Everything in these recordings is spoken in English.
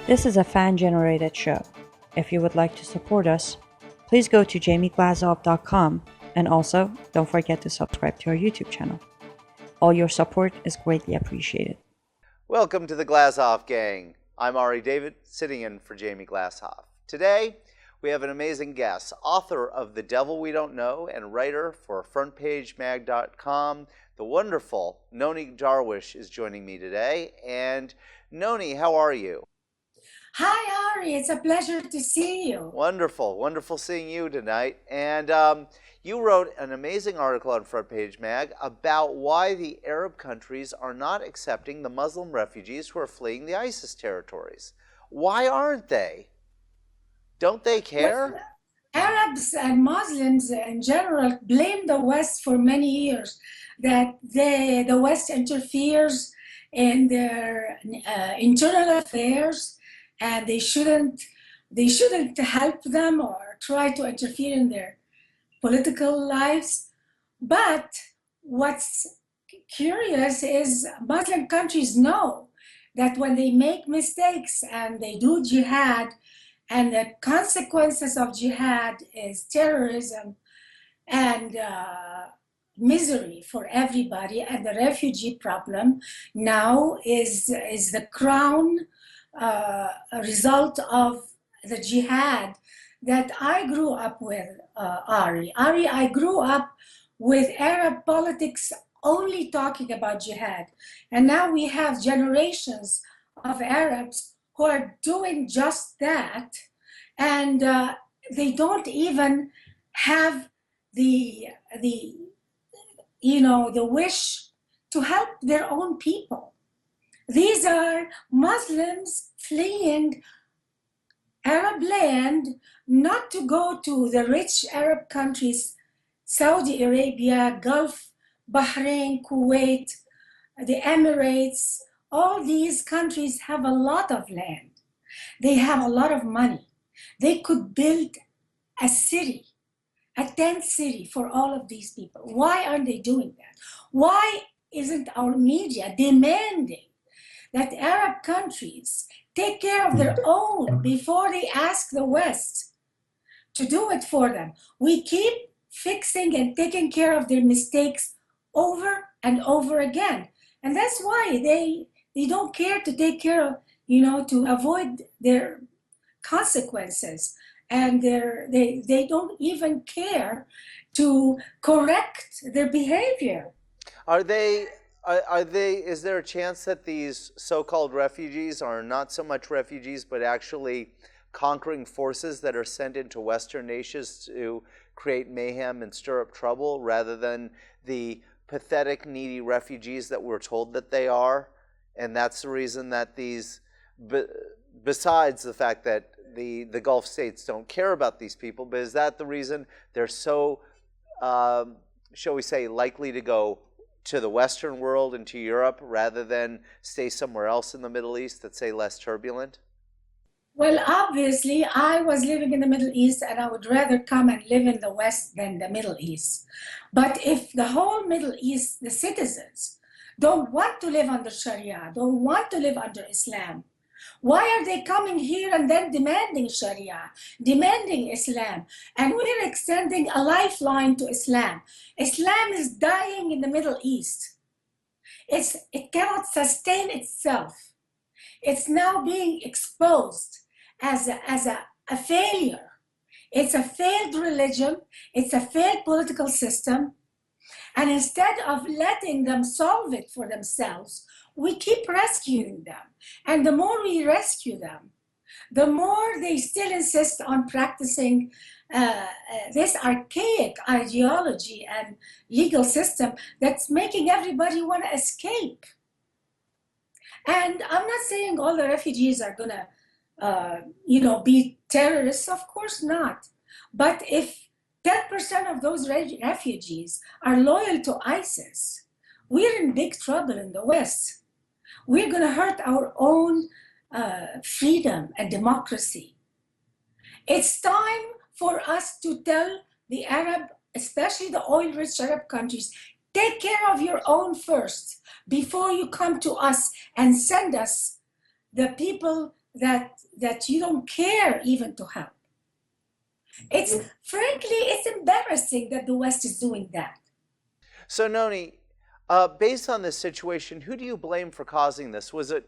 This is a fan-generated show. If you would like to support us, please go to jamieglazov.com and also don't forget to subscribe to our YouTube channel. All your support is greatly appreciated. Welcome to the Glazov Gang. I'm Ari David, sitting in for Jamie Glazov. Today, we have an amazing guest, author of The Devil We Don't Know and writer for FrontPageMag.com. The wonderful Nonie Darwish is joining me today. And Nonie, how are you? Hi, Ari. It's a pleasure to see you. Wonderful. Wonderful seeing you tonight. And you wrote an amazing article on Front Page Mag about why the Arab countries are not accepting the Muslim refugees who are fleeing the ISIS territories. Why aren't they? Don't they care? Well, Arabs and Muslims in general blame the West for many years that the West interferes in their internal affairs, and they shouldn't help them or try to interfere in their political lives. But what's curious is Muslim countries know that when they make mistakes and they do jihad, and the consequences of jihad is terrorism and misery for everybody, and the refugee problem now is the crown result of the jihad that I grew up with, Ari. I grew up with Arab politics only talking about jihad. And now we have generations of Arabs who are doing just that. And they don't even have the wish to help their own people. These are Muslims fleeing Arab land, not to go to the rich Arab countries, Saudi Arabia, Gulf, Bahrain, Kuwait, the Emirates. All these countries have a lot of land. They have a lot of money. They could build a city, a tent city for all of these people. Why aren't they doing that? Why isn't our media demanding that Arab countries take care of their own before they ask the West to do it for them? We keep fixing and taking care of their mistakes over and over again. And that's why they don't care to take care of, to avoid their consequences. And they don't even care to correct their behavior. Is there a chance that these so-called refugees are not so much refugees, but actually conquering forces that are sent into Western nations to create mayhem and stir up trouble, rather than the pathetic, needy refugees that we're told that they are? And that's the reason that these, besides the fact that the Gulf states don't care about these people, but is that the reason they're so, shall we say, likely to go to the Western world and to Europe rather than stay somewhere else in the Middle East that's, say, less turbulent? Well, obviously, I was living in the Middle East, and I would rather come and live in the West than the Middle East. But if the whole Middle East, the citizens, don't want to live under Sharia, don't want to live under Islam, why are they coming here and then demanding Sharia, demanding Islam? And we're extending a lifeline to Islam. Islam is dying in the Middle East. It cannot sustain itself. It's now being exposed as a failure. It's a failed religion. It's a failed political system. And instead of letting them solve it for themselves, we keep rescuing them. And the more we rescue them, the more they still insist on practicing this archaic ideology and legal system that's making everybody want to escape. And I'm not saying all the refugees are gonna, be terrorists. Of course not. But if 10% of those refugees are loyal to ISIS, we're in big trouble in the West. We're going to hurt our own freedom and democracy. It's time for us to tell the Arab, especially the oil-rich Arab countries, take care of your own first before you come to us and send us the people that you don't care even to help. Frankly, it's embarrassing that the West is doing that. So, Nonie, based on this situation, who do you blame for causing this? Was it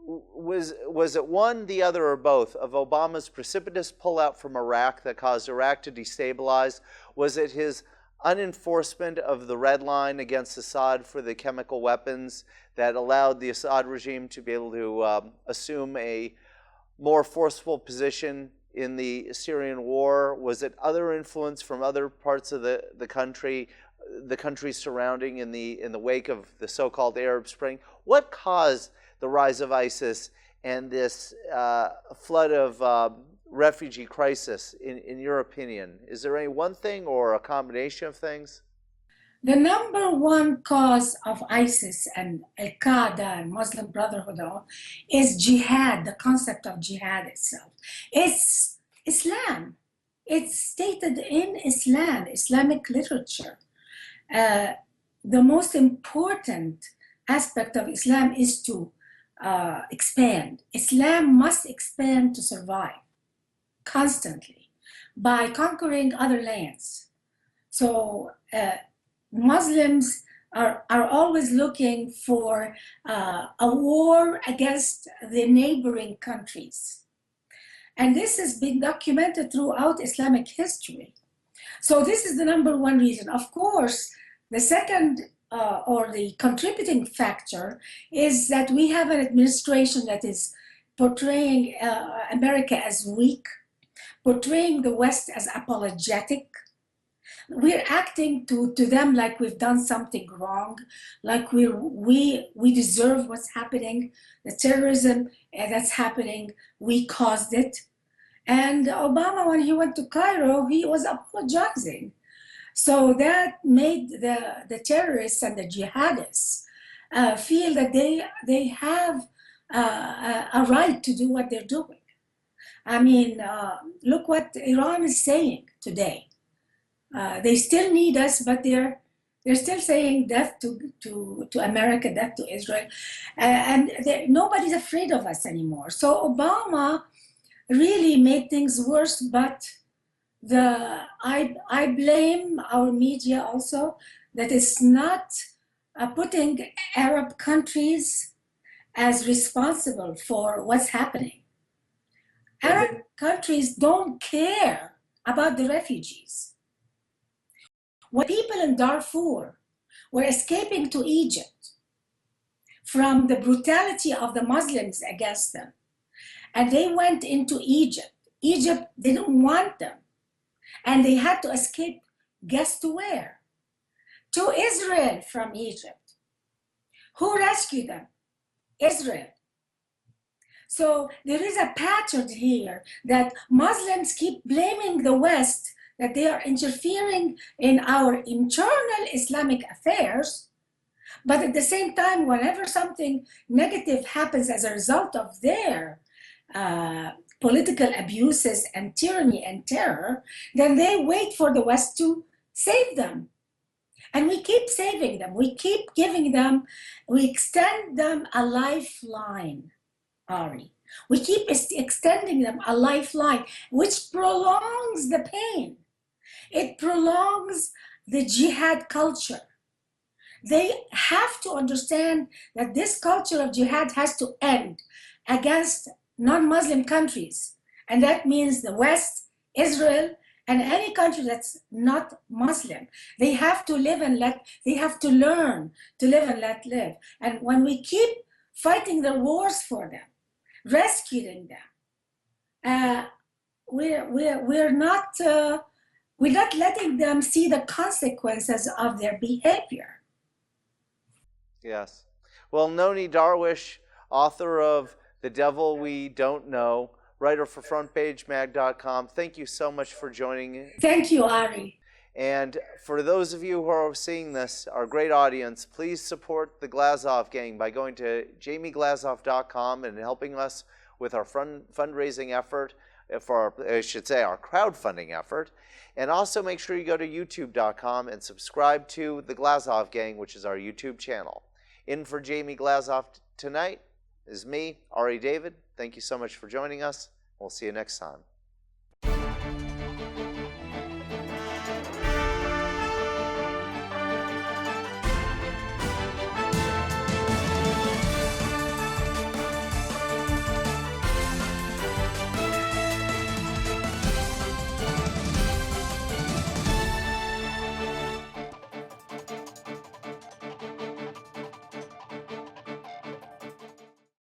one, the other, or both of Obama's precipitous pullout from Iraq that caused Iraq to destabilize? Was it his unenforcement of the red line against Assad for the chemical weapons that allowed the Assad regime to be able to assume a more forceful position in the Syrian war? Was it other influence from other parts of the country surrounding in the wake of the so-called Arab Spring? What caused the rise of ISIS and this flood of refugee crisis, in your opinion? Is there any one thing or a combination of things? The number one cause of ISIS and Al-Qaeda and Muslim Brotherhood is jihad, the concept of jihad itself. It's Islam. It's stated in Islam, Islamic literature. The most important aspect of Islam is to expand. Islam must expand to survive constantly by conquering other lands. So Muslims are always looking for a war against the neighboring countries. And this has been documented throughout Islamic history. So this is the number one reason. Of course, the second or the contributing factor is that we have an administration that is portraying America as weak, portraying the West as apologetic. We're acting to them like we've done something wrong, like we deserve what's happening, the terrorism that's happening, we caused it. And Obama, when he went to Cairo, he was apologizing. So that made the terrorists and the jihadists feel that they have a right to do what they're doing. I mean, look what Iran is saying today. They still need us, but they're still saying death to America, death to Israel, and nobody's afraid of us anymore. So Obama really made things worse, but I blame our media also that it's not putting Arab countries as responsible for what's happening. Arab countries don't care about the refugees. When people in Darfur were escaping to Egypt from the brutality of the Muslims against them, and they went into Egypt, Egypt didn't want them, and they had to escape, guess to where? To Israel from Egypt. Who rescued them? Israel. So there is a pattern here that Muslims keep blaming the West, that they are interfering in our internal Islamic affairs, but at the same time, whenever something negative happens as a result of their political abuses and tyranny and terror, then they wait for the West to save them. And we keep saving them. We keep giving them, we extend them a lifeline, Ari. We keep extending them a lifeline, which prolongs the pain. It prolongs the jihad culture. They have to understand that this culture of jihad has to end against non-Muslim countries. And that means the West, Israel, and any country that's not Muslim. They have to live and they have to learn to live and let live. And when we keep fighting their wars for them, rescuing them, we're not letting them see the consequences of their behavior. Yes. Well, Nonie Darwish, author of The Devil We Don't Know, writer for FrontPageMag.com, thank you so much for joining. Thank you, Ari. And for those of you who are seeing this, our great audience, please support the Glazov gang by going to JamieGlazov.com and helping us with our fundraising effort, our crowdfunding effort. And also make sure you go to YouTube.com and subscribe to the Glazov gang, which is our YouTube channel. In for Jamie Glazov tonight, is me, Ari David. Thank you so much for joining us. We'll see you next time.